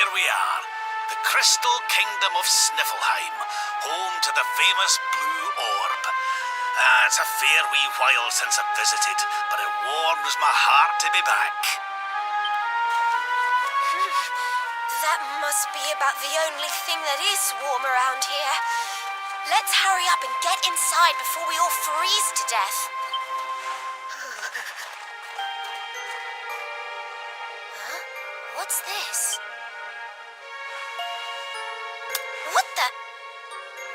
here we are, the Crystal Kingdom of Sniffleheim, home to the famous Blue Orb. It's a fair wee while since I've visited, but it warms my heart to be back. That must be about the only thing that is warm around here. Let's hurry up and get inside before we all freeze to death. Huh? What's this? What the?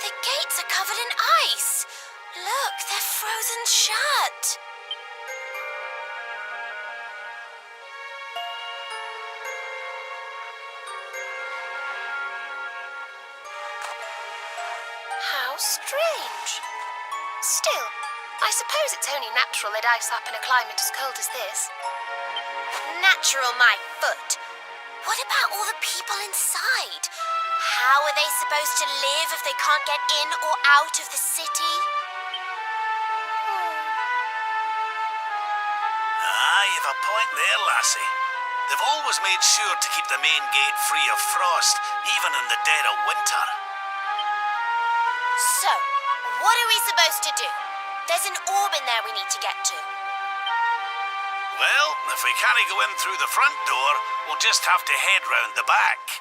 The gates are covered in ice. Look, they're frozen shut. How strange. Still, I suppose it's only natural they'd ice up in a climate as cold as this. Natural, my foot. What about all the people inside? How are they supposed to live if they can't get in or out of the city? You've a point there, lassie. They've always made sure to keep the main gate free of frost, even in the dead of winter. So, what are we supposed to do? There's an orb in there we need to get to. Well, if we can't go in through the front door, we'll just have to head round the back.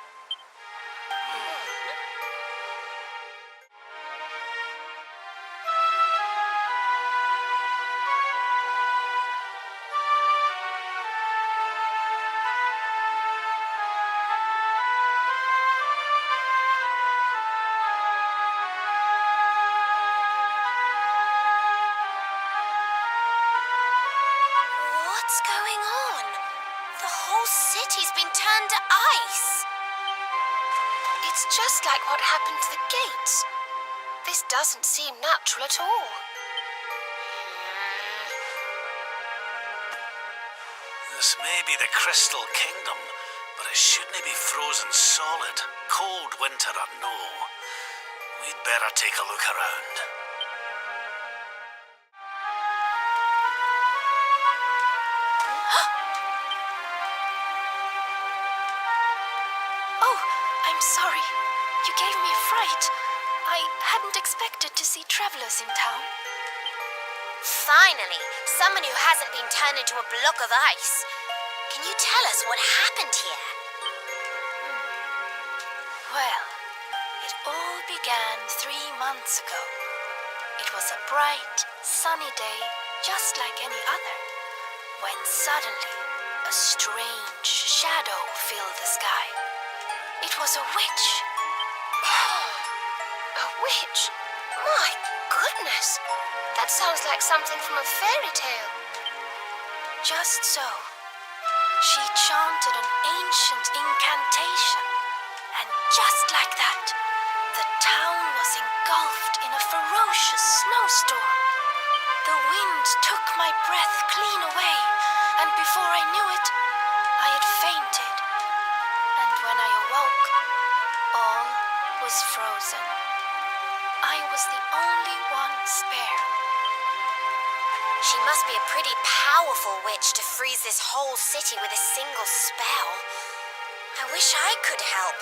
What's going on? The whole city's been turned to ice. It's just like what happened to the gates. This doesn't seem natural at all. This may be the Crystal Kingdom, but it shouldn't be frozen solid, cold winter or no. We'd better take a look around. Oh, I'm sorry. You gave me a fright. I hadn't expected to see travelers in town. Finally, someone who hasn't been turned into a block of ice. Can you tell us what happened here? Well, it all began 3 months ago. It was a bright, sunny day, just like any other, when suddenly a strange shadow filled the sky. It was a witch. A witch? My goodness! That sounds like something from a fairy tale. Just so. She chanted an ancient incantation, and just like that, the town was engulfed in a ferocious snowstorm. The wind took my breath clean away, and before I knew it, I had fainted. And when I awoke, all was frozen. I was the only one spare. She must be a pretty powerful witch to freeze this whole city with a single spell. I wish I could help,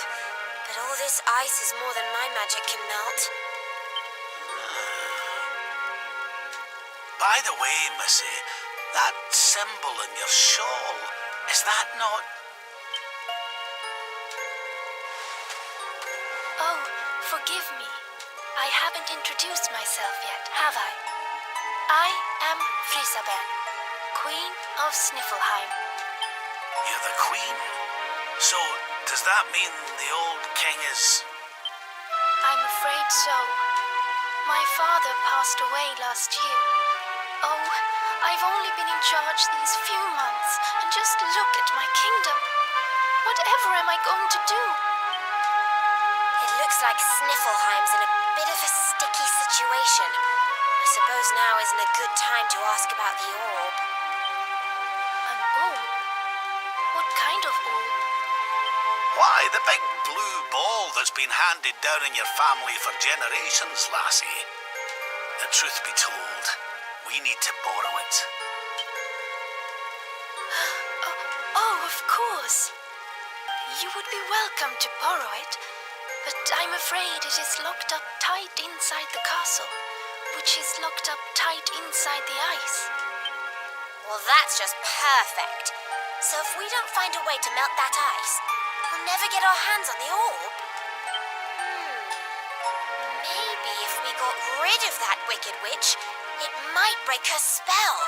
but all this ice is more than my magic can melt. By the way, Missy, that symbol in your shawl, is that not... Oh, forgive me. I haven't introduced myself yet, have I? I am Frisabel, Queen of Sniffleheim. You're the queen? So, does that mean the old king is... I'm afraid so. My father passed away last year. Oh, I've only been in charge these few months, and just look at my kingdom. Whatever am I going to do? It looks like Sniffleheim's in a bit of a sticky situation. I suppose now isn't a good time to ask about the orb. An orb? What kind of orb? Why, the big blue ball that's been handed down in your family for generations, lassie. The truth be told, we need to borrow it. Oh, of course. You would be welcome to borrow it, but I'm afraid it is locked up tight inside the castle, which is locked up tight inside the ice. Well, that's just perfect. So if we don't find a way to melt that ice, we'll never get our hands on the orb. Maybe if we got rid of that wicked witch, it might break her spell.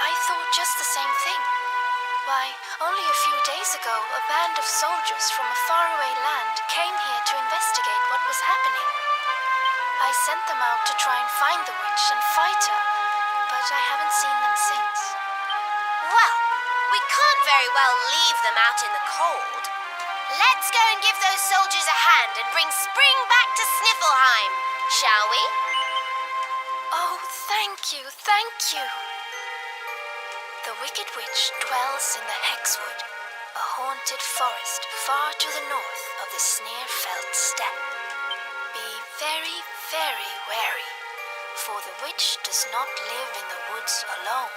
I thought just the same thing. Why, only a few days ago, a band of soldiers from a faraway land came here to investigate what was happening. I sent them out to try and find the witch and fight her, but I haven't seen them since. Well, we can't very well leave them out in the cold. Let's go and give those soldiers a hand and bring spring back to Sniffleheim, shall we? Oh, thank you, thank you. The Wicked Witch dwells in the Hexwood, a haunted forest far to the north of the Sneerfeld steppe. Be very, very wary, for the witch does not live in the woods alone.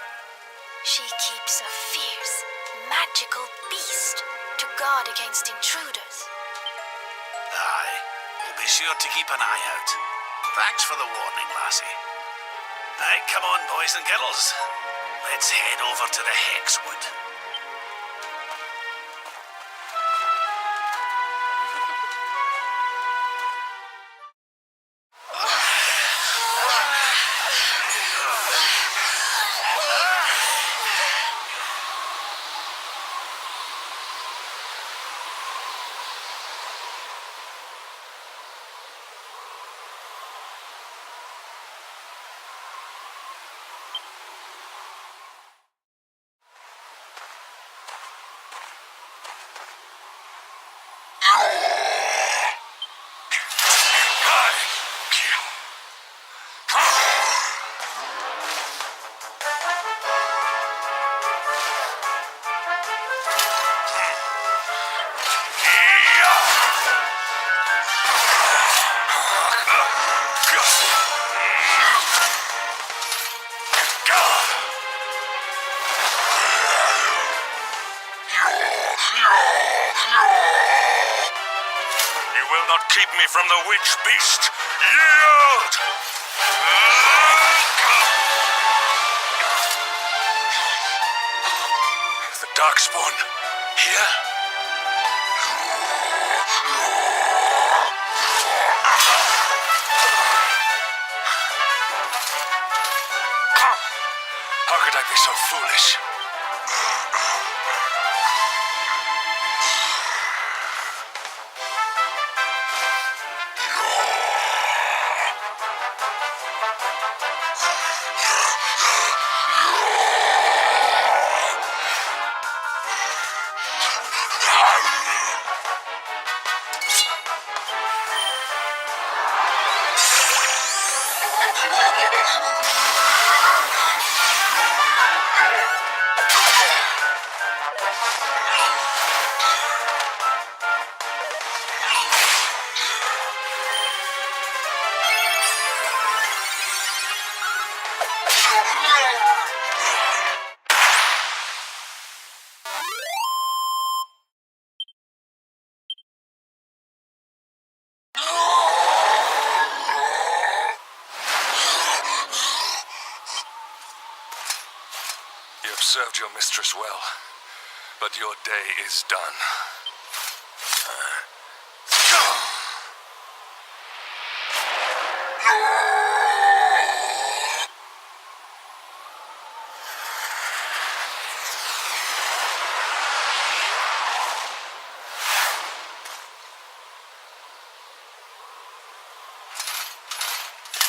She keeps a fierce, magical beast to guard against intruders. Aye, we'll be sure to keep an eye out. Thanks for the warning, lassie. Right, come on, boys and girls. Let's head over to the Hexwood. Keep me from the witch beast! Yield! The Darkspawn here? How could I be so foolish? You have served your mistress well, but your day is done.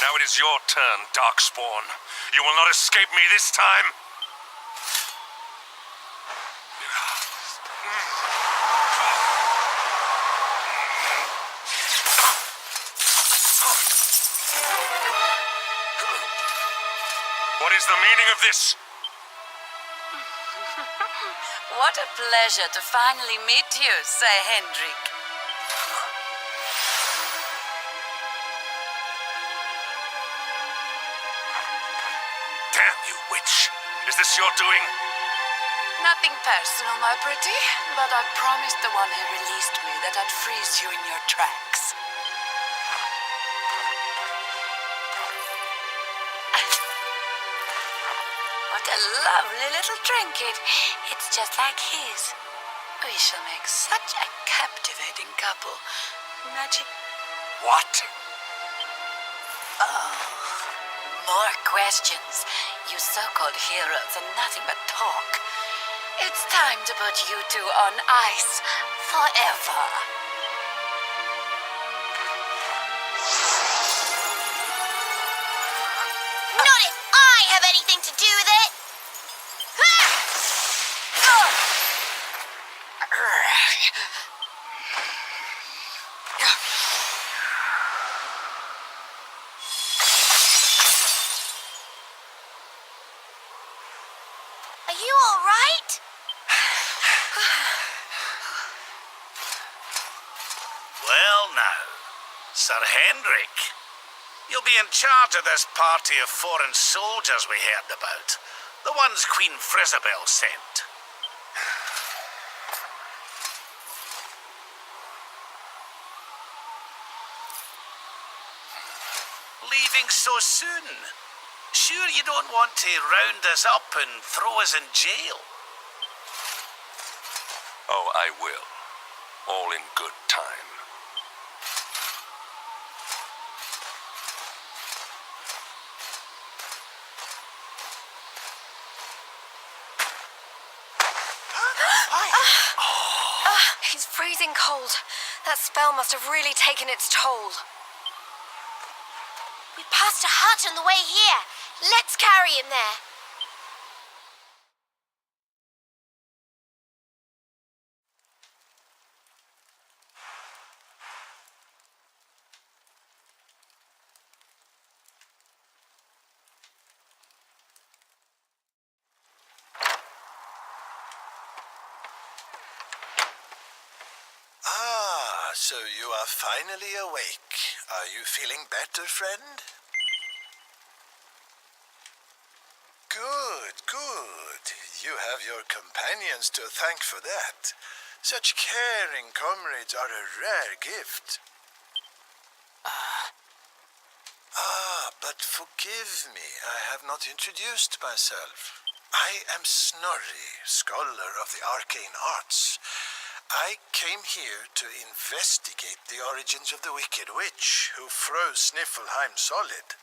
Now it is your turn, Darkspawn. You will not escape me this time. What is the meaning of this? What a pleasure to finally meet you, Sir Hendrik. Damn you, witch! Is this your doing? Nothing personal, my pretty, but I promised the one who released me that I'd freeze you in your tracks. What a lovely little trinket. It's just like his. We shall make such a captivating couple. Imagine. What? More questions. You so-called heroes are nothing but talk. It's time to put you two on ice forever. Not if I have anything to do with it! Are you all right? Well now, Sir Hendrik, you'll be in charge of this party of foreign soldiers we heard about. The ones Queen Frisabel sent. Leaving so soon? Sure you don't want to round us up and throw us in jail? Oh, I will. All in good time. He's freezing cold. That spell must have really taken its toll. We passed a hut on the way here. Let's carry him there. So you are finally awake. Are you feeling better, friend? Good, good. You have your companions to thank for that. Such caring comrades are a rare gift. But forgive me, I have not introduced myself. I am Snorri, scholar of the arcane arts. I came here to investigate the origins of the Wicked Witch who froze Sniffleheim solid.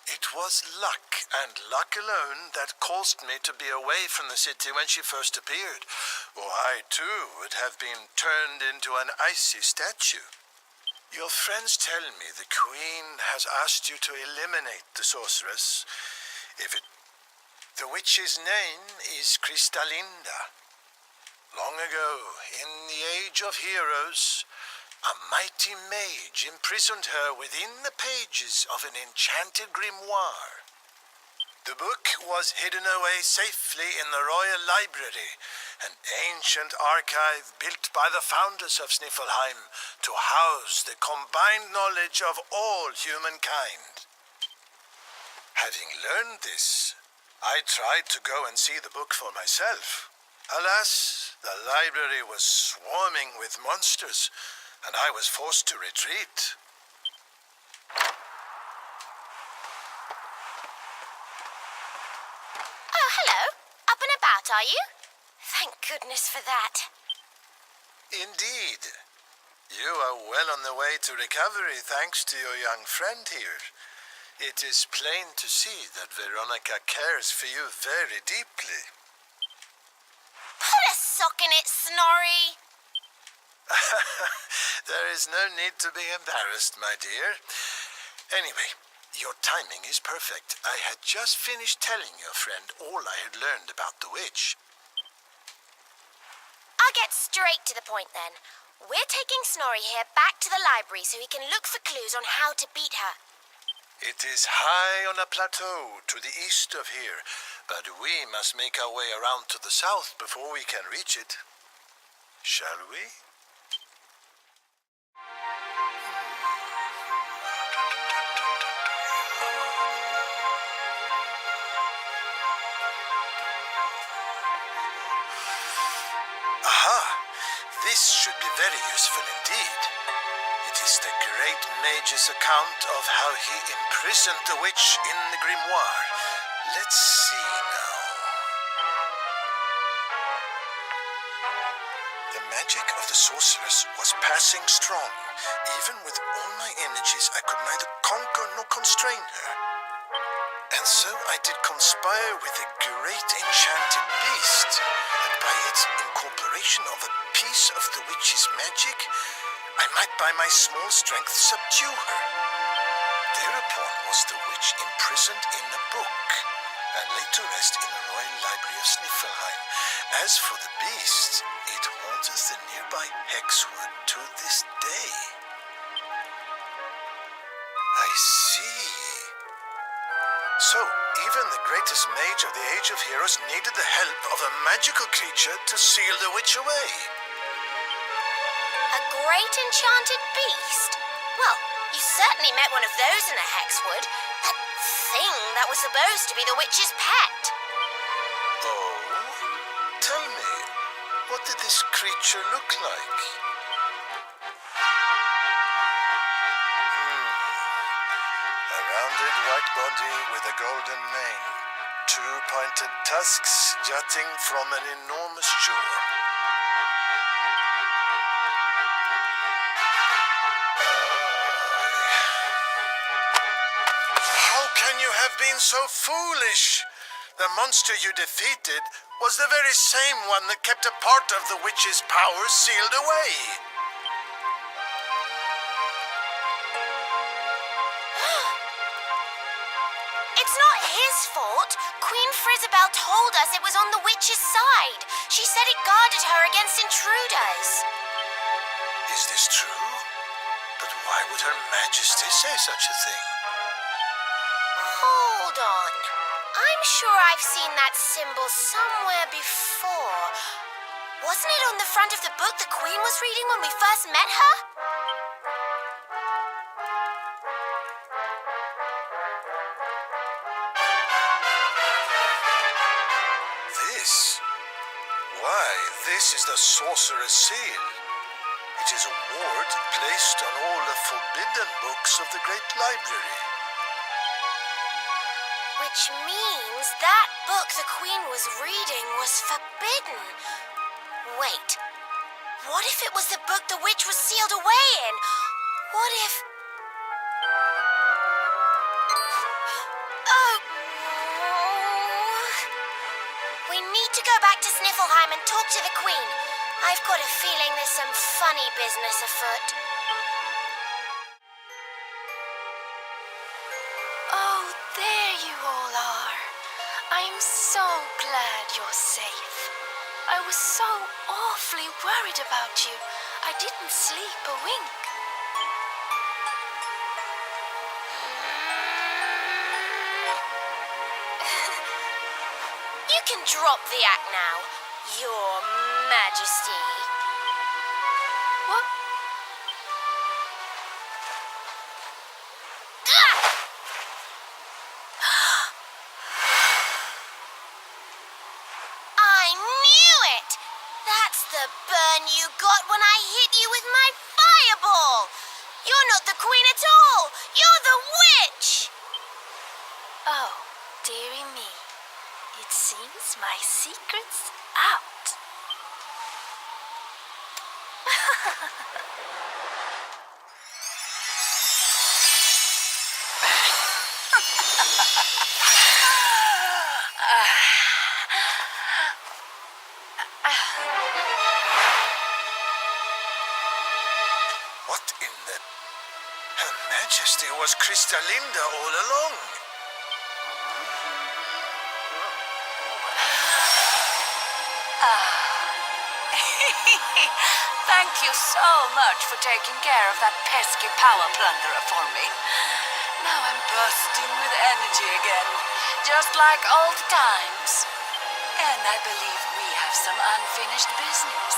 It was luck, and luck alone, that caused me to be away from the city when she first appeared, or I too would have been turned into an icy statue. Your friends tell me the Queen has asked you to eliminate the sorceress. The witch's name is Cristalinda. Long ago, in the Age of Heroes, a mighty mage imprisoned her within the pages of an enchanted grimoire. The book was hidden away safely in the Royal Library, an ancient archive built by the founders of Sniffleheim to house the combined knowledge of all humankind. Having learned this, I tried to go and see the book for myself. Alas, the library was swarming with monsters, and I was forced to retreat. Oh, hello. Up and about, are you? Thank goodness for that. Indeed. You are well on the way to recovery thanks to your young friend here. It is plain to see that Veronica cares for you very deeply. Put a sock in it, Snorri. There is no need to be embarrassed, my dear. Anyway, your timing is perfect. I had just finished telling your friend all I had learned about the witch. I'll get straight to the point then. We're taking Snorri here back to the library so he can look for clues on how to beat her. It is high on a plateau to the east of here, but we must make our way around to the south before we can reach it. Shall we? this should be very useful indeed. It is the great mage's account of how he imprisoned the witch in the grimoire. Let's see now. The magic of the sorceress was passing strong. Even with all my energies, I could neither conquer nor constrain her. And so I did conspire with a great enchanted beast, that by its incorporation of a piece of the witch's magic, I might by my small strength subdue her. Thereupon was the witch imprisoned in a book, and laid to rest in the royal library of Sniffelheim. As for the beast, it haunteth the nearby Hexwood to this day. I see. So, even the greatest mage of the Age of Heroes needed the help of a magical creature to seal the witch away. A great enchanted beast? Well, you certainly met one of those in the Hexwood. That thing that was supposed to be the witch's pet. Oh? Tell me, what did this creature look like? A rounded white body with a golden mane. Two pointed tusks jutting from an enormous jaw. How can you have been so foolish? The monster you defeated was the very same one that kept a part of the witch's power sealed away. It's not his fault. Queen Frizabelle told us it was on the witch's side. She said it guarded her against intruders. Is this true? But why would Her Majesty say such a thing? Hold on. I'm sure I've seen that symbol somewhere before. Wasn't it on the front of the book the Queen was reading when we first met her? This? Why, this is the Sorcerer's Seal. It is a ward placed on all the forbidden books of the Great Library. Which means that book the Queen was reading was forbidden. Wait, what if it was the book the witch was sealed away in? What if... Oh! We need to go back to Sniffelheim and talk to the Queen. I've got a feeling there's some funny business afoot. Oh, there you all are. I'm so glad you're safe. I was so awfully worried about you. I didn't sleep a wink. You can drop the act now, Your Majesty. What? I knew it! That's the burn you got when I hit you with my fireball! You're not the Queen at all! You're the witch! Oh, dearie me. It seems my secret's out. What in the... Her Majesty was Cristalinda all along. Thank you so much for taking care of that pesky power plunderer for me. Now I'm bursting with energy again, just like old times. And I believe we have some unfinished business.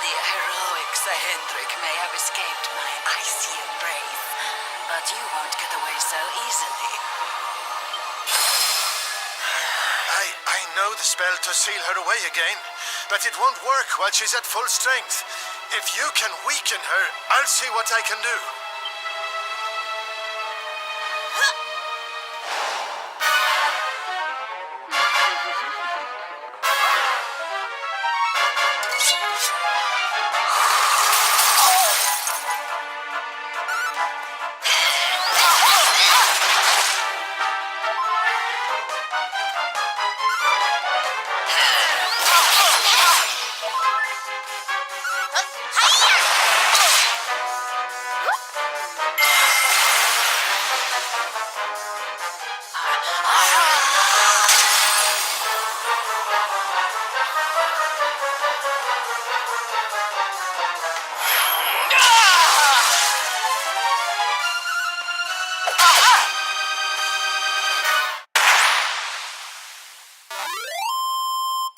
The heroic Sir Hendrik may have escaped my icy embrace, but you won't get away so easily. I know the spell to seal her away again, but it won't work while she's at full strength. If you can weaken her, I'll see what I can do.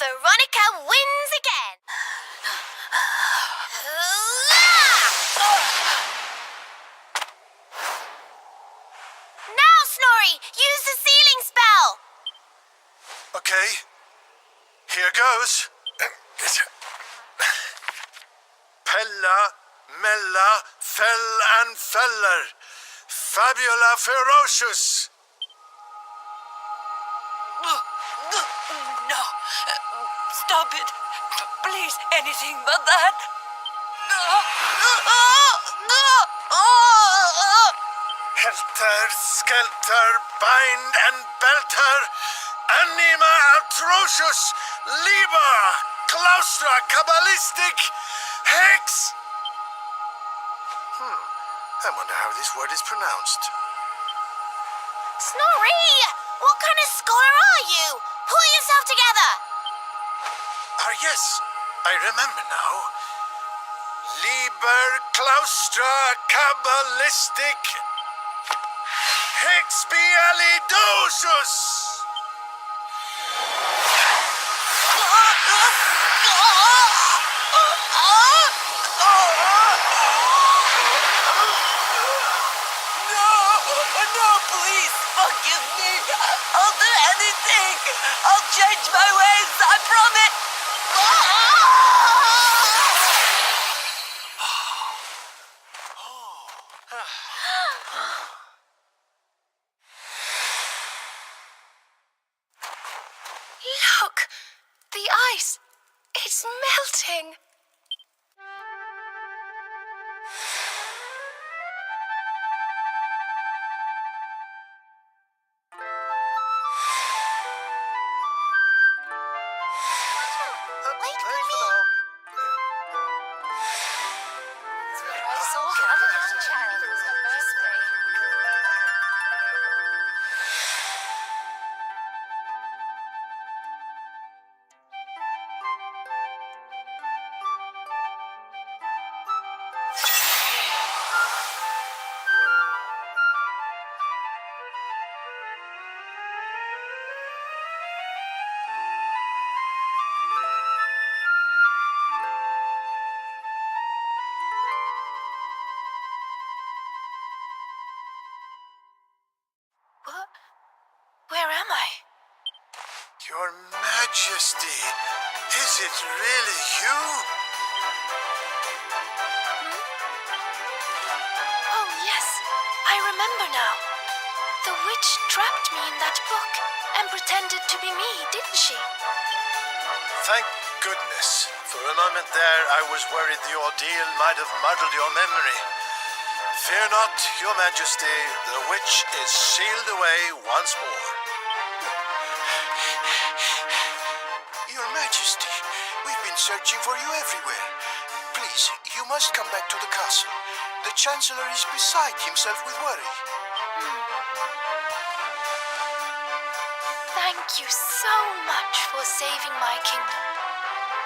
Veronica wins again. Now, Snorri, use the sealing spell. Okay, here goes. Pella, Mella, Fell and Feller. Fabula Ferocious. No. Stop it. Please, anything but that. Helter, Skelter, Bind and Belter. Anima Atrocious. Liber. Claustra, Kabbalistic. Hex. I wonder how this word is pronounced. Snorri, what kind of scholar are you? Pull yourself together. Yes, I remember now. Liber Claustra Kabbalistic Hexbialidosus. No, please, forgive me. I'll do anything. I'll change my ways, I promise. Look! The ice! It's melting! Wait for me. What? Where am I? Your Majesty, is it really you? Oh, yes. I remember now. The witch trapped me in that book and pretended to be me, didn't she? Thank goodness. For a moment there, I was worried the ordeal might have muddled your memory. Fear not, Your Majesty. The witch is sealed away once more. Your Majesty, we've been searching for you everywhere. Please, you must come back to the castle. The Chancellor is beside himself with worry. Thank you so much for saving my kingdom.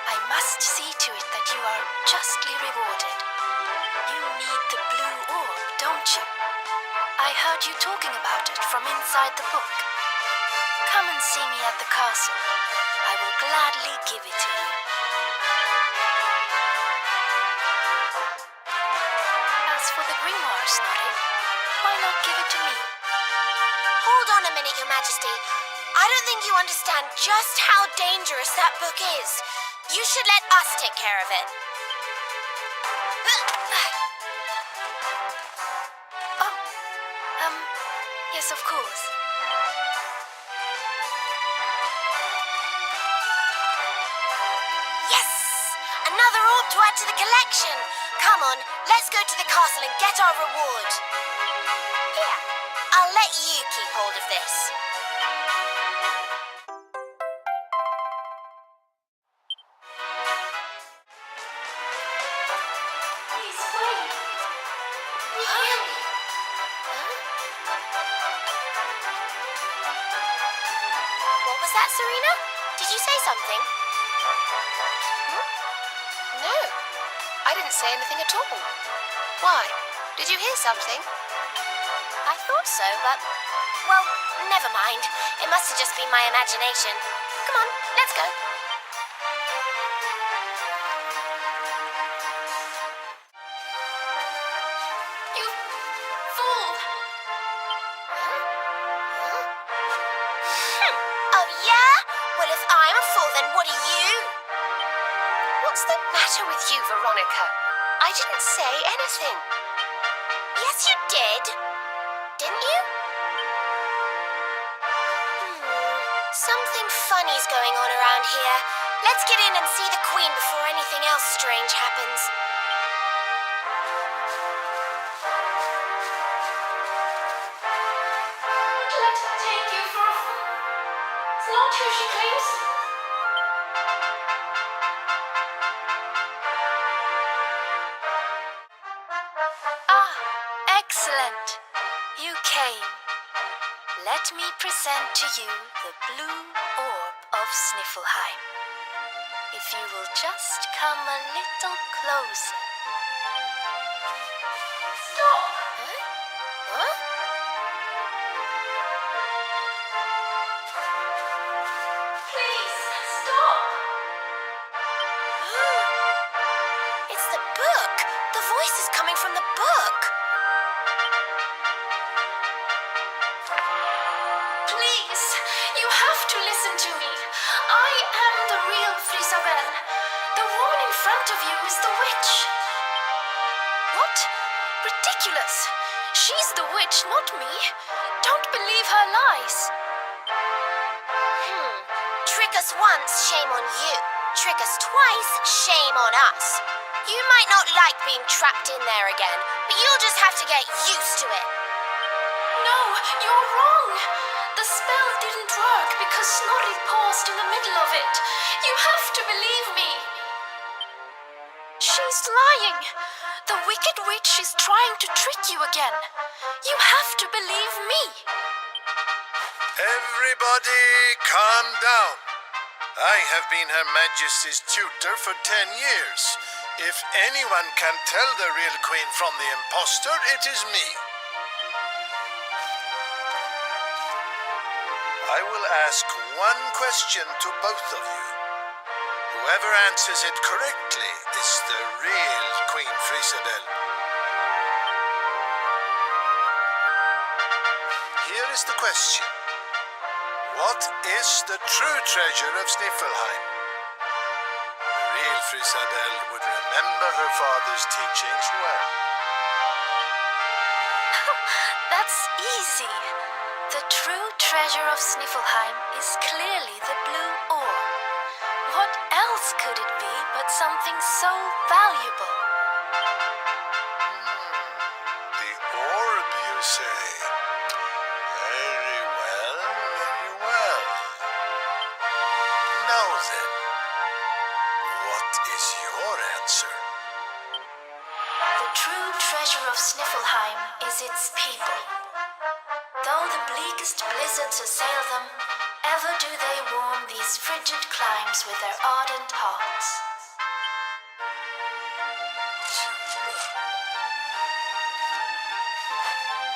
I must see to it that you are justly rewarded. You need the blue orb, don't you? I heard you talking about it from inside the book. Come and see me at the castle. I will gladly give it to you. As for the grimoire, Snorri, why not give it to me? Hold on a minute, Your Majesty. I don't think you understand just how dangerous that book is. You should let us take care of it. Yes, of course. Yes! Another orb to add to the collection. Come on, let's go to the castle and get our reward. Here, I'll let you keep hold of this. Please wait. What was that, Serena? Did you say something? No, I didn't say anything at all. Why? Did you hear something? I thought so, but... Well, never mind. It must have just been my imagination. Come on, let's go. You fool! Oh, yeah? Well, if I'm a fool, then what are you? What's the matter with you, Veronica? I didn't say anything. Yes, you did. Didn't you? Something funny's going on around here. Let's get in and see the Queen before anything else strange happens. Let her take you for a fool. It's not who she claims. Ah, excellent. You came. Let me present to you the blue orb of Sniffleheim. If you will just come a little closer. Stop! Huh? Please, stop! It's the book. The voice is coming from the book. Please, you have to listen to me. I am the real Frisabel. The woman in front of you is the witch. What? Ridiculous. She's the witch, not me. Don't believe her lies. Trick us once, shame on you. Trick us twice, shame on us. You might not like being trapped in there again, but you'll just have to get used to it. No, you're wrong. The spell didn't work because Snorri paused in the middle of it. You have to believe me. She's lying. The wicked witch is trying to trick you again. You have to believe me. Everybody, calm down. I have been Her Majesty's tutor for 10 years. If anyone can tell the real queen from the impostor, it is me. I will ask one question to both of you. Whoever answers it correctly is the real Queen Frisabel. Here is the question. What is the true treasure of Sniffleheim? The real Frisabel would remember her father's teachings well. That's easy. The true treasure of Sniffleheim is clearly the blue orb. What else could it be but something so valuable? The orb, you say? Very well, very well. Now then, what is your answer? The true treasure of Sniffleheim is its people. Though the bleakest blizzards assail them, ever do they warm these frigid climes with their ardent hearts.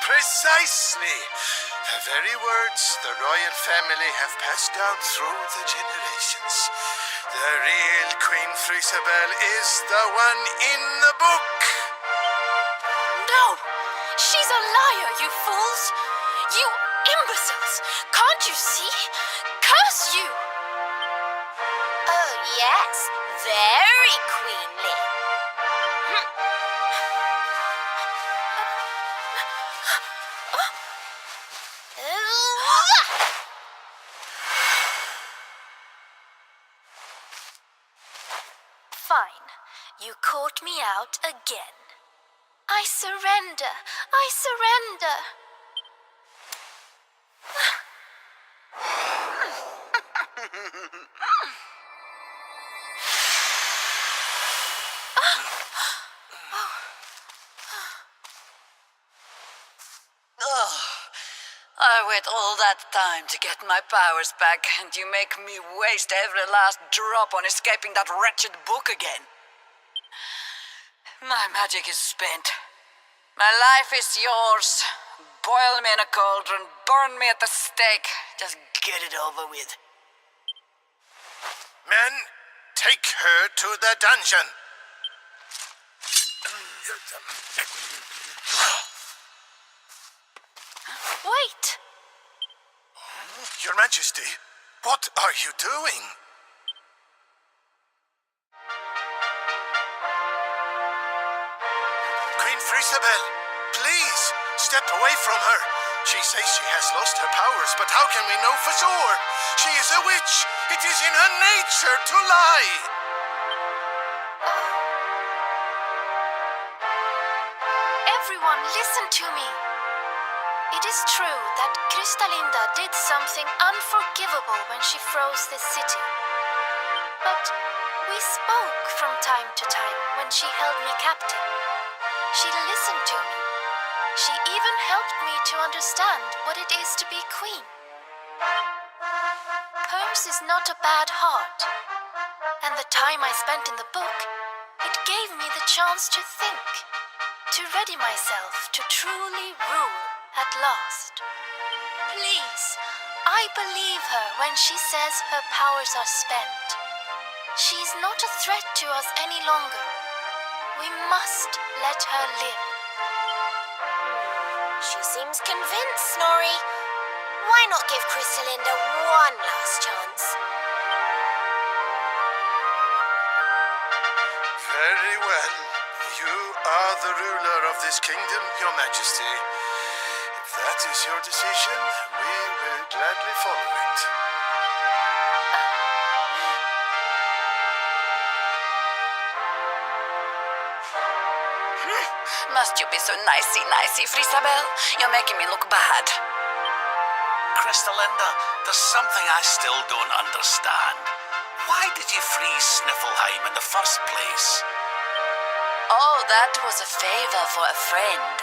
Precisely! The very words the royal family have passed down through the generations. The real Queen Frisabel is the one in the book! No! She's a liar, you fools! You imbeciles! Can't you see? Curse you! Oh, yes. Very queenly. Fine. You caught me out again. I surrender. I surrender. I wait all that time to get my powers back, and you make me waste every last drop on escaping that wretched book again. My magic is spent. My life is yours. Boil me in a cauldron, burn me at the stake. Just get it over with. Men, take her to the dungeon. Wait! Your Majesty, what are you doing? Queen Frisabel, please, step away from her. She says she has lost her powers, but how can we know for sure? She is a witch. It is in her nature to lie. Everyone, listen to me. It is true that Cristalinda did something unforgivable when she froze this city. But we spoke from time to time when she held me captive. She listened to me. She even helped me to understand what it is to be queen. Hers is not a bad heart. And the time I spent in the book, it gave me the chance to think, to ready myself to truly rule at last. Please, I believe her when she says her powers are spent. She's not a threat to us any longer. We must let her live. She seems convinced, Snorri. Why not give Cristalinda one last chance? Very well. You are the ruler of this kingdom, Your Majesty. If that is your decision, we will gladly follow it. Must you be so nicey, Frisabel? You're making me look bad. Cristalinda, there's something I still don't understand. Why did you freeze Sniffleheim in the first place? Oh, that was a favor for a friend.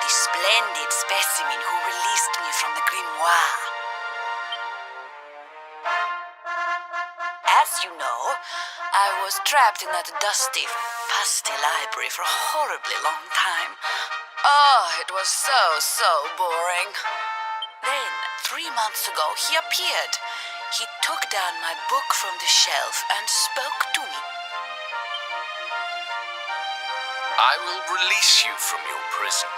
The splendid specimen who released me from the grimoire. As you know, I was trapped in that dusty, fusty library for a horribly long time. Oh, it was so boring. Then, 3 months ago, he appeared. He took down my book from the shelf and spoke to me. I will release you from your prison,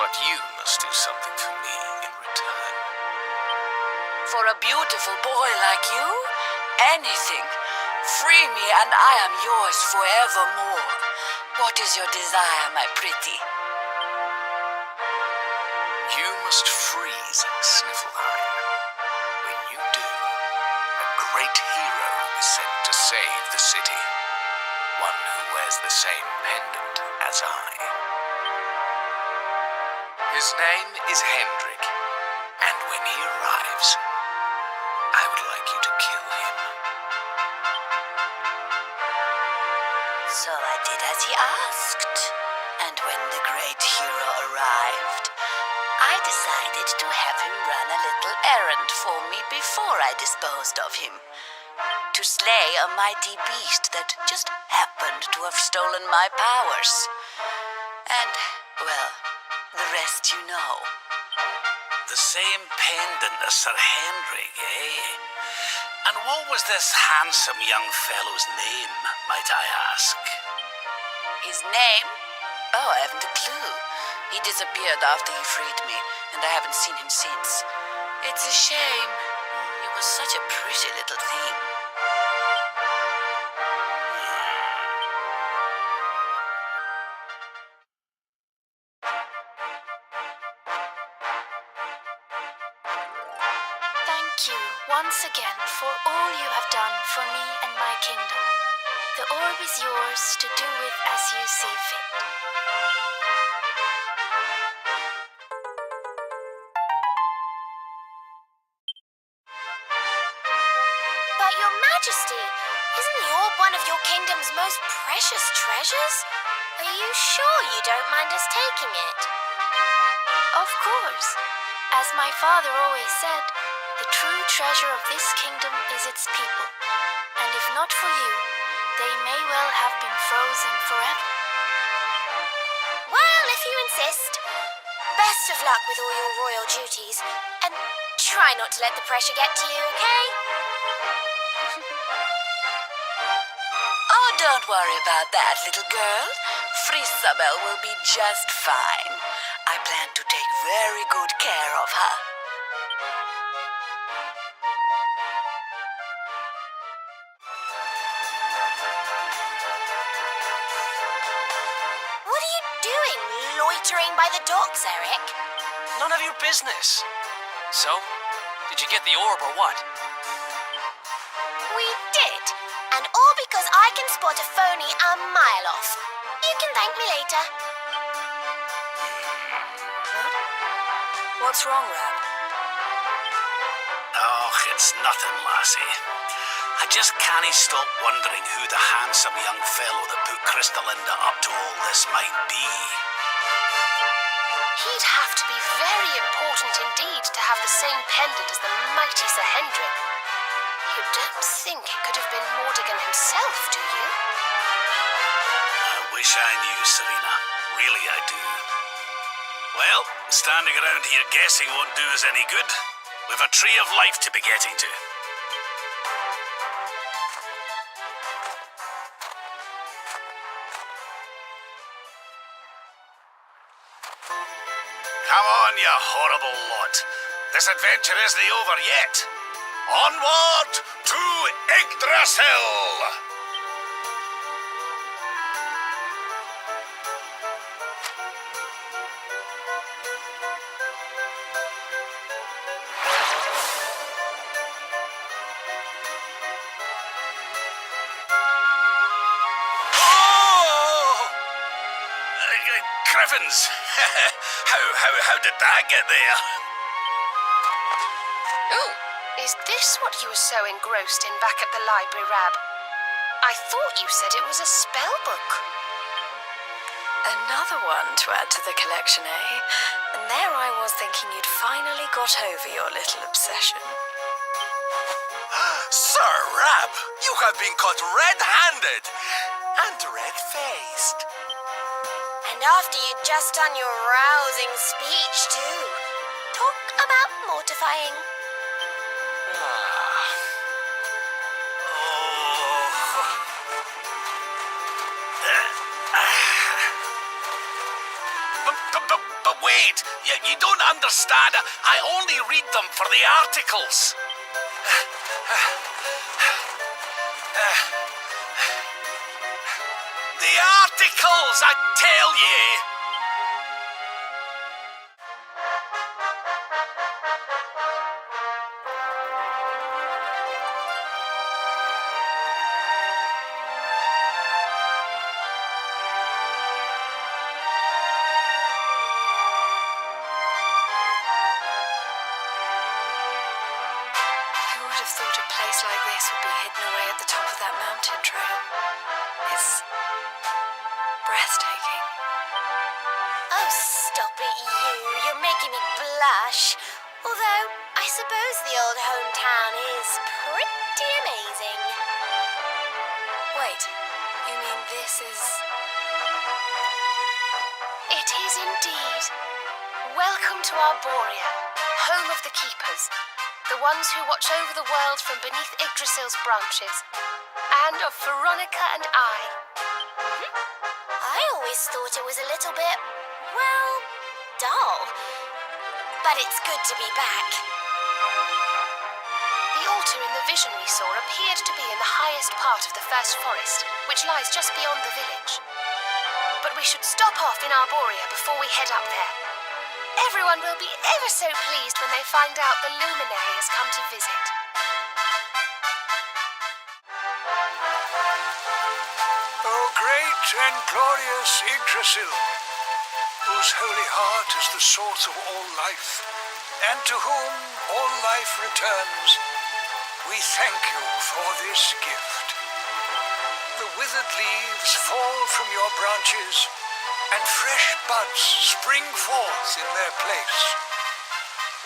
but you must do something for me in return. For a beautiful boy like you, anything. Free me and I am yours forevermore. What is your desire, my pretty? You must freeze Sniffleheim. When you do, a great hero is sent to save the city. One who wears the same pendant as I. His name is Hendrik, and when he arrives, I would like you to kill him. So I did as he asked. And when the great hero arrived, I decided to have him run a little errand for me before I disposed of him. To slay a mighty beast that just happened to have stolen my powers. And, well, the rest you know. The same pendant as Sir Hendrik, eh? And what was this handsome young fellow's name, might I ask? His name? Oh, I haven't a clue. He disappeared after he freed me, and I haven't seen him since. It's a shame. He was such a pretty little thing. Thank you once again for all you have done for me and my kingdom. The orb is yours to do with as you see fit. But your majesty, isn't the orb one of your kingdom's most precious treasures? Are you sure you don't mind us taking it? Of course. As my father always said, the true treasure of this kingdom is its people. And if not for you, they may well have been frozen forever. Well, if you insist. Best of luck with all your royal duties. And try not to let the pressure get to you, okay? Oh, don't worry about that, little girl. Frisabel will be just fine. I plan to take very good care of her. What are you doing, loitering by the docks, Eric? None of your business. So, did you get the orb or what? We did. And all because I can spot a phony a mile off. You can thank me later. What's wrong, Rab? Oh, it's nothing, lassie. I just can't stop wondering who the handsome young fellow that put Crystalinda up to all this might be. He'd have to be very important indeed to have the same pendant as the mighty Sir Hendrik. You don't think it could have been Mordegon himself, do you? I wish I knew, Serena. Really, I do. Well, standing around here guessing won't do us any good. We've a tree of life to be getting to. Come on, you horrible lot. This adventure isn't over yet. Onward to Yggdrasil! Griffins! how did that get there? Oh, is this what you were so engrossed in back at the library, Rab? I thought you said it was a spell book. Another one to add to the collection, eh? And there I was thinking you'd finally got over your little obsession. Sir Rab, you have been caught red-handed and red-faced. And after you'd just done your rousing speech, too. Talk about mortifying. But wait, you don't understand. I only read them for the articles. The articles, I tell ye. Who would have thought a place like this would be hidden away at the top of that mountain trail? It's breathtaking. Oh, stop it, you. You're making me blush. Although, I suppose the old hometown is pretty amazing. Wait, you mean this is... It is indeed. Welcome to Arborea, home of the Keepers, the ones who watch over the world from beneath Yggdrasil's branches, and of Veronica and I. I always thought it was a little bit, well, dull. But it's good to be back. The altar in the vision we saw appeared to be in the highest part of the first forest, which lies just beyond the village. But we should stop off in Arborea before we head up there. Everyone will be ever so pleased when they find out the luminary has come to visit. and glorious Yggdrasil, whose holy heart is the source of all life, and to whom all life returns, we thank you for this gift. The withered leaves fall from your branches, and fresh buds spring forth in their place.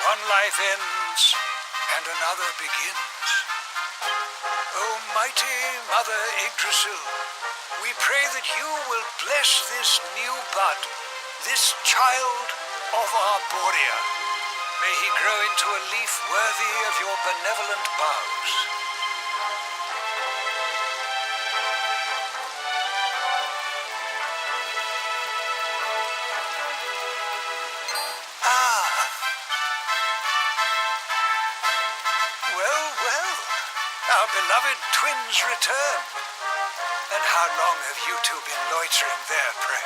One life ends, and another begins. O mighty Mother Yggdrasil, we pray that you will bless this new bud, this child of Arborea. May he grow into a leaf worthy of your benevolent boughs. Our beloved twins return. And how long have you two been loitering there, pray?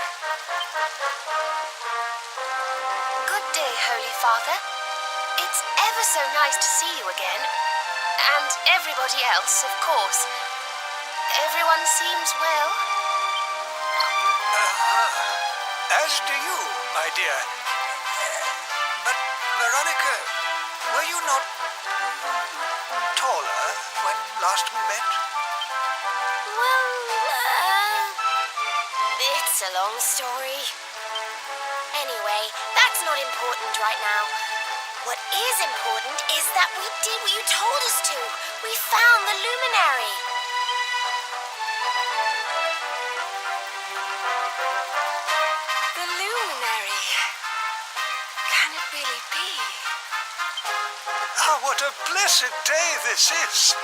Good day, Holy Father. It's ever so nice to see you again. And everybody else, of course. Everyone seems well. As do you, my dear. But, Veronica, were you not taller when last we met? Well, it's a long story. Anyway, that's not important right now. What is important is that we did what you told us to. We found the luminary. The luminary. Can it really be? Ah, what a blessed day this is!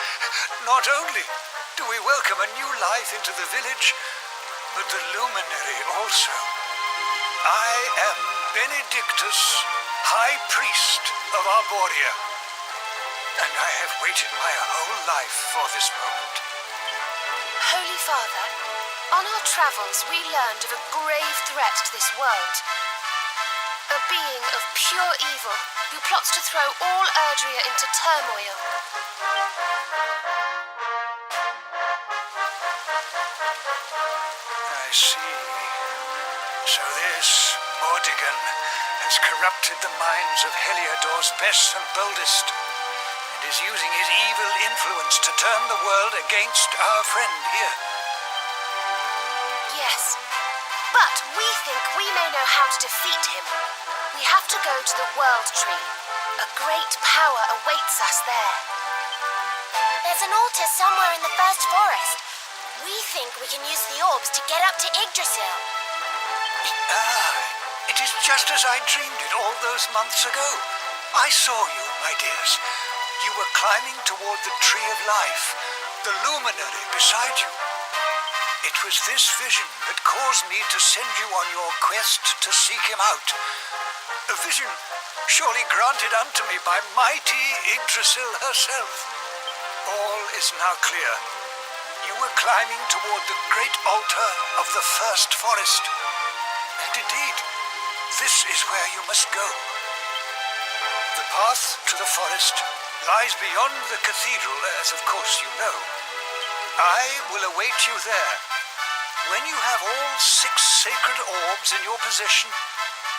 Not only do we welcome a new life into the village, but the luminary also. I am Benedictus, High Priest of Arborea, and I have waited my whole life for this moment. Holy Father, on our travels we learned of a grave threat to this world. A being of pure evil who plots to throw all Erdrea into turmoil. I see. So this Mordigan has corrupted the minds of Heliodor's best and boldest, and is using his evil influence to turn the world against our friend here. Yes, but we think we may know how to defeat him. We have to go to the World Tree. A great power awaits us there. There's an altar somewhere in the first forest. We think we can use the orbs to get up to Yggdrasil. It is just as I dreamed it all those months ago. I saw you, my dears. You were climbing toward the Tree of Life, the luminary beside you. It was this vision that caused me to send you on your quest to seek him out. A vision surely granted unto me by mighty Yggdrasil herself. All is now clear. You were climbing toward the great altar of the first forest. And indeed, this is where you must go. The path to the forest lies beyond the cathedral, as of course you know. I will await you there. When you have all 6 sacred orbs in your possession,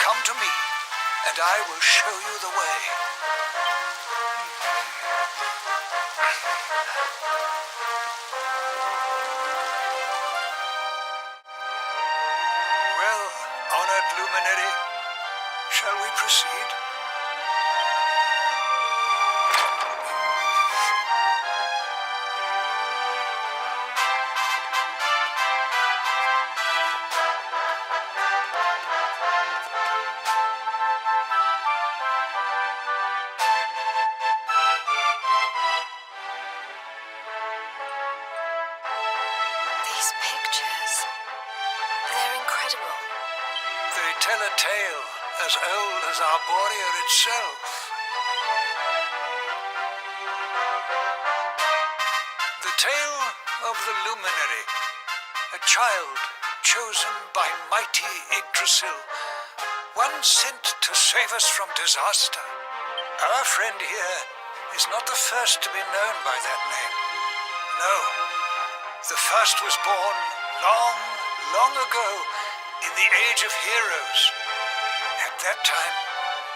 come to me, and I will show you the way. Well, honored luminary, shall we proceed? These pictures. They're incredible. They tell a tale as old as Arborea itself. The tale of the luminary, a child chosen by mighty Yggdrasil, one sent to save us from disaster. Our friend here is not the first to be known by that name. No, the first was born long, long ago, in the Age of Heroes. At that time,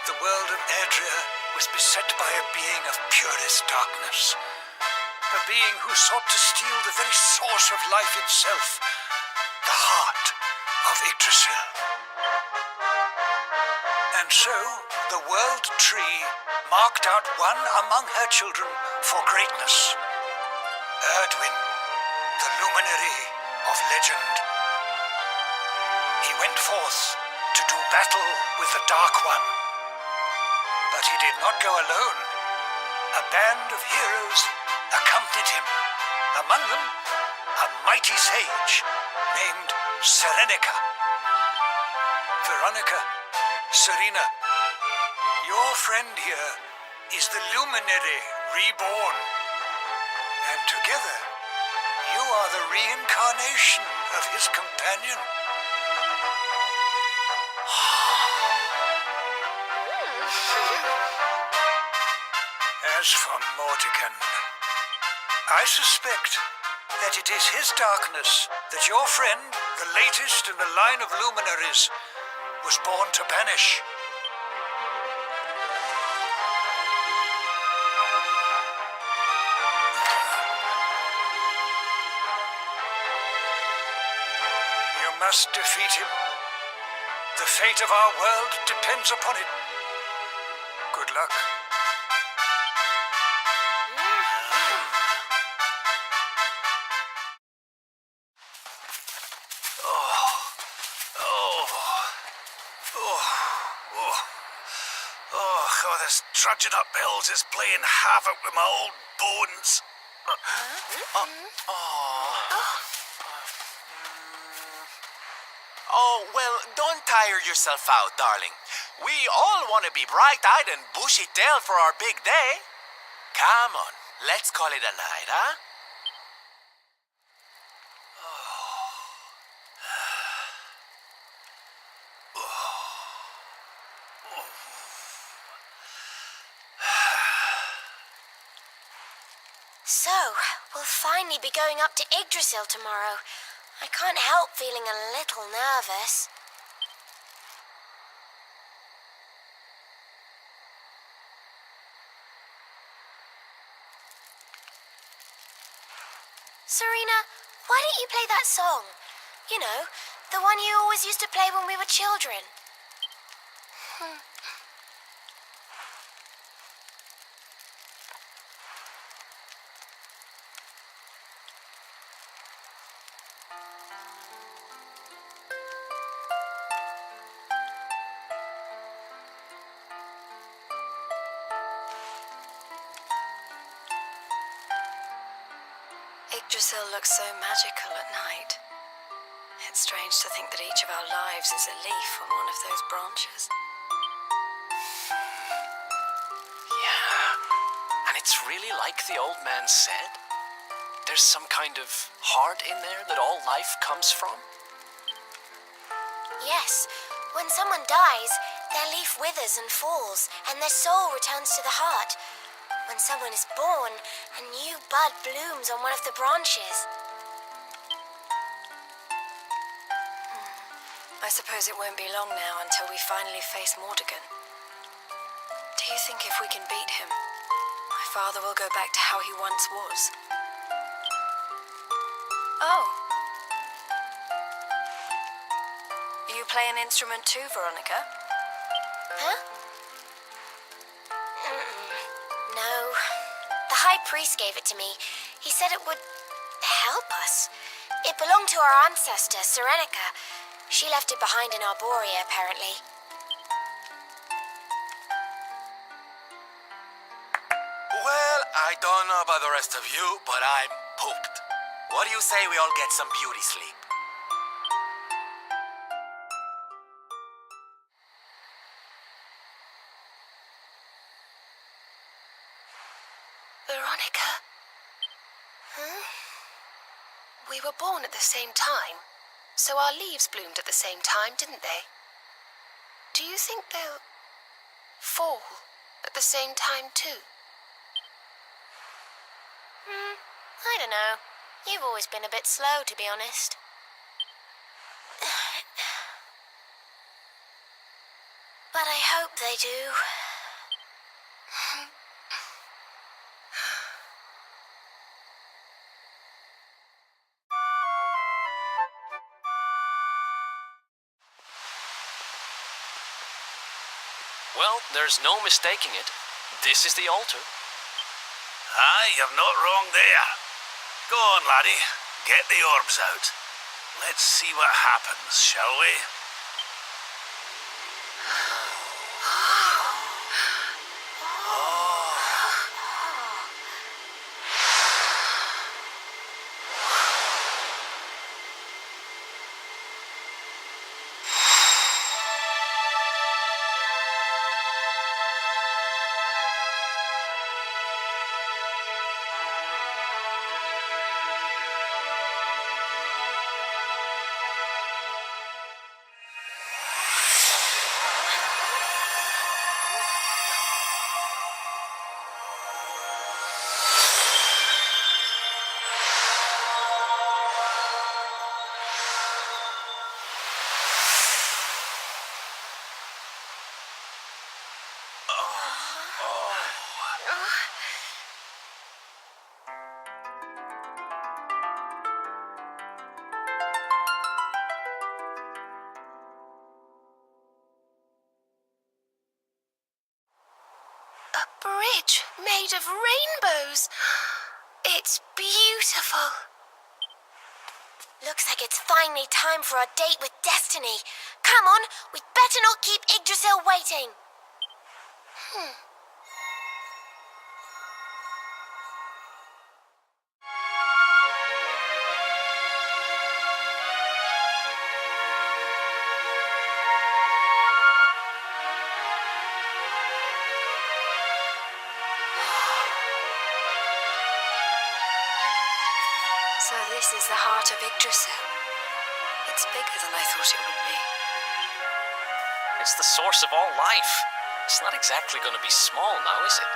the world of Erdrea was beset by a being of purest darkness. A being who sought to steal the very source of life itself, the heart of Yggdrasil. And so, the World Tree marked out one among her children for greatness. Erdwin, the luminary of legend. He went forth to do battle with the Dark One. But he did not go alone. A band of heroes accompanied him. Among them, a mighty sage named Serenica. Veronica, Serena, your friend here is the luminary reborn. And together, you are the reincarnation of his companion. As for Mordegon, I suspect that it is his darkness that your friend, the latest in the line of luminaries, was born to banish. You must defeat him. The fate of our world depends upon it. Good luck. Oh, this trudging up hills is playing havoc with my old bones. Oh, well, don't tire yourself out, darling. We all want to be bright-eyed and bushy-tailed for our big day. Come on, let's call it a night, huh? So, we'll finally be going up to Yggdrasil tomorrow. I can't help feeling a little nervous. Serena, why don't you play that song? You know, the one you always used to play when we were children. Yggdrasil looks so magical at night. It's strange to think that each of our lives is a leaf on one of those branches. Yeah, and it's really like the old man said. There's some kind of heart in there that all life comes from. Yes, when someone dies, their leaf withers and falls, and their soul returns to the heart. When someone is born, a new bud blooms on one of the branches. I suppose it won't be long now until we finally face Mordegon. Do you think if we can beat him, my father will go back to how he once was? Oh. You play an instrument too, Veronica? Huh? No. The High Priest gave it to me. He said it would help us. It belonged to our ancestor, Serenica. She left it behind in Arborea, apparently. Well, I don't know about the rest of you, but I'm pooped. What do you say we all get some beauty sleep? Veronica? We were born at the same time, so our leaves bloomed at the same time, didn't they? Do you think they'll fall at the same time too? I don't know. You've always been a bit slow, to be honest. But I hope they do. Well, there's no mistaking it. This is the altar. Aye, you're not wrong there. Go on, laddie. Get the orbs out. Let's see what happens, shall we? A bridge made of rainbows. It's beautiful. Looks like it's finally time for our date with Destiny. Come on, we'd better not keep Yggdrasil waiting. So this is the heart of Yggdrasil. It's bigger than I thought it would be. It's the source of all life. It's not exactly going to be small now, is it?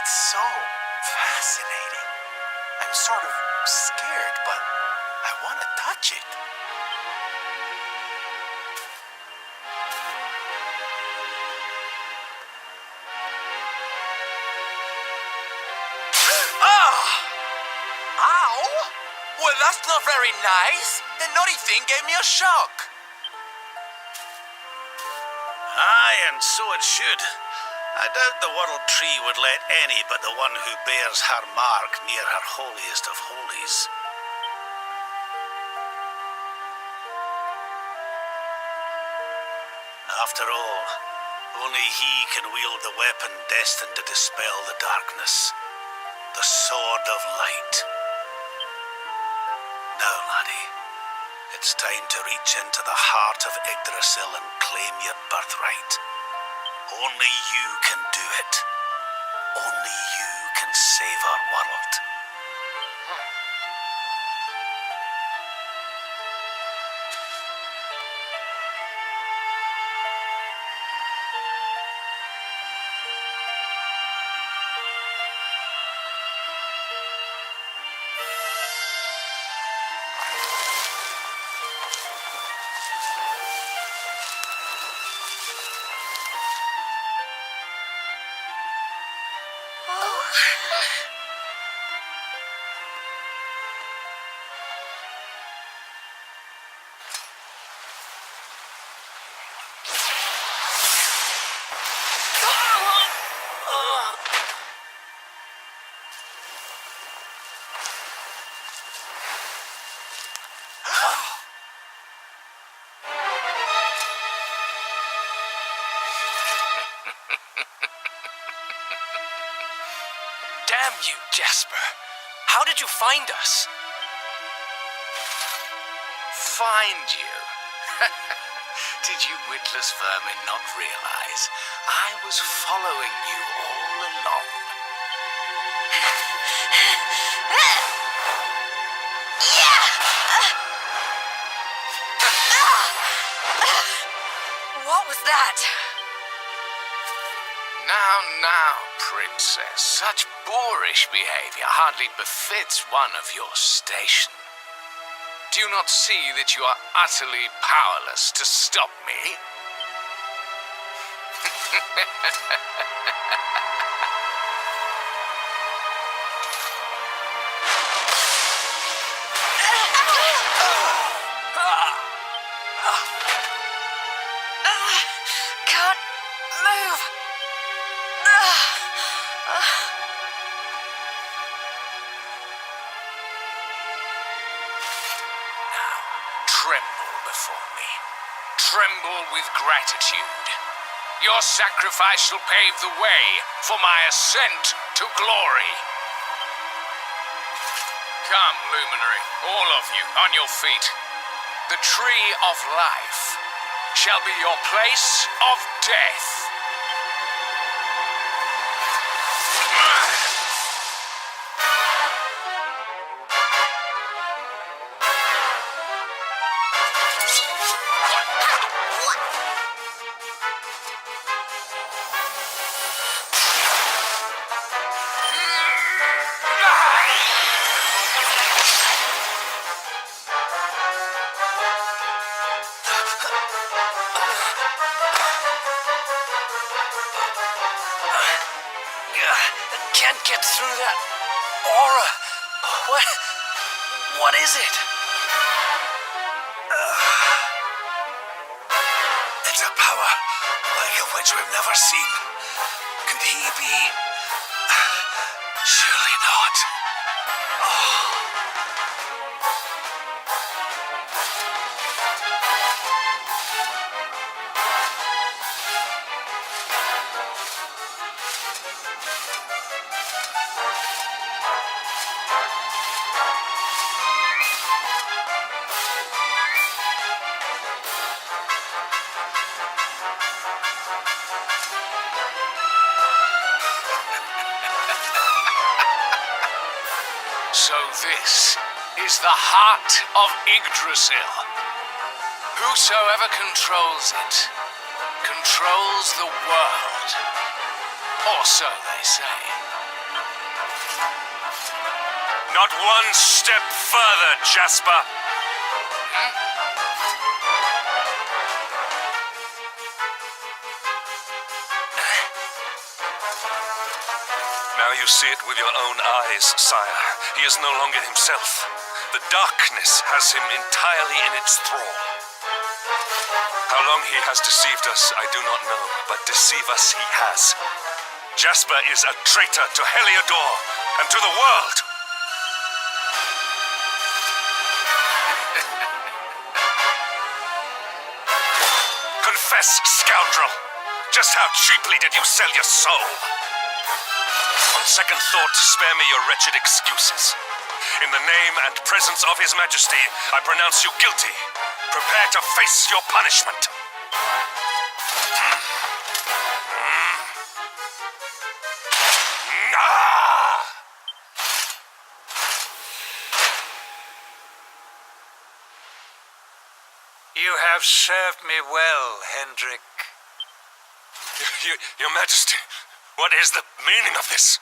It's so fascinating. I'm sort of scared, but I want to touch it. Ow! Well, that's not very nice. The naughty thing gave me a shock. Aye, and so it should. I doubt the World Tree would let any but the one who bears her mark near her holiest of holies. After all, only he can wield the weapon destined to dispel the darkness. The Sword of Light. Now, laddie, it's time to reach into the heart of Yggdrasil and claim your birthright. Only you can do it. Only you can save our world. Damn you, Jasper. How did you find us? Find you? Did you witless vermin not realize I was following you all along? What was that? Now, princess, such boorish behavior hardly befits one of your station. Do you not see that you are utterly powerless to stop me. Can't move. Tremble before me. Tremble with gratitude. Your sacrifice shall pave the way for my ascent to glory. Come, Luminary, all of you, on your feet. The Tree of Life shall be your place of death. Can't get through that aura. What is it? It's a power like a which we've never seen. Could he be? Surely not. So this is the heart of Yggdrasil. Whosoever controls it, controls the world. Or so they say. Not one step further, Jasper. Now you see it with your own eyes, sire. He is no longer himself. The darkness has him entirely in its thrall. How long he has deceived us, I do not know, but deceive us he has. Jasper is a traitor to Heliodor and to the world. Confess, scoundrel! Just how cheaply did you sell your soul? On second thought, spare me your wretched excuses. In the name and presence of His Majesty, I pronounce you guilty. Prepare to face your punishment. You have served me well, Hendrik. Your Majesty, what is the meaning of this?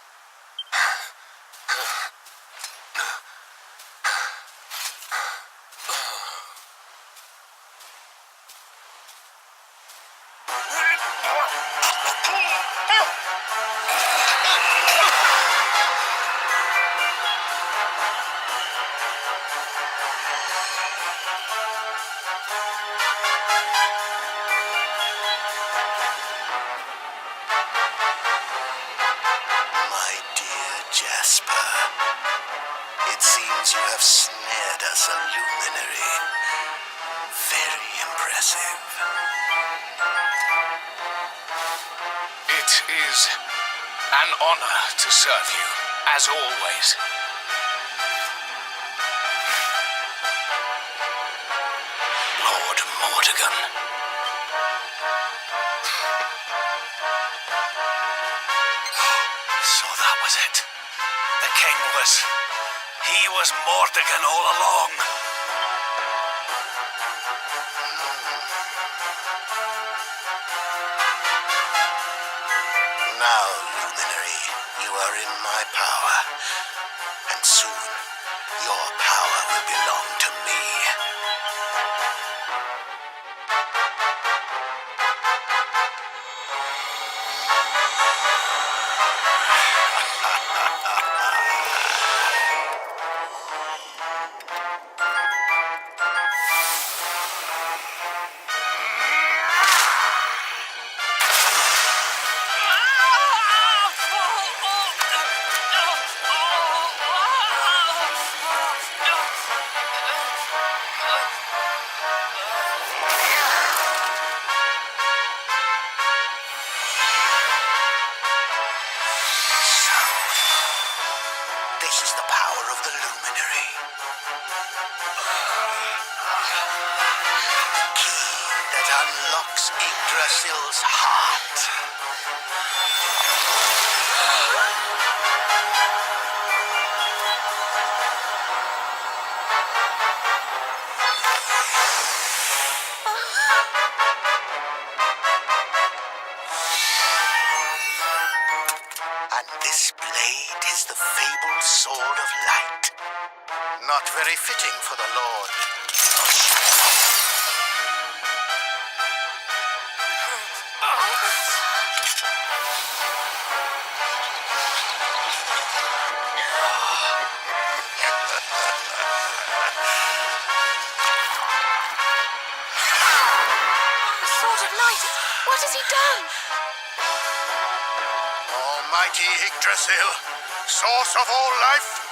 My dear Jasper, it seems you have snared us a luminary. Very impressive. It is an honor to serve you, as always. Lord Mordegon. So that was it. The king was... He was Mordegon all along. Now, Luminary, you are in my power. And soon, your power will belong to me. Yggdrasil's heart. And this blade is the fabled Sword of Light. Not very fitting for the Lord. The Sword of Light! What has he done? Almighty Yggdrasil, source of all life,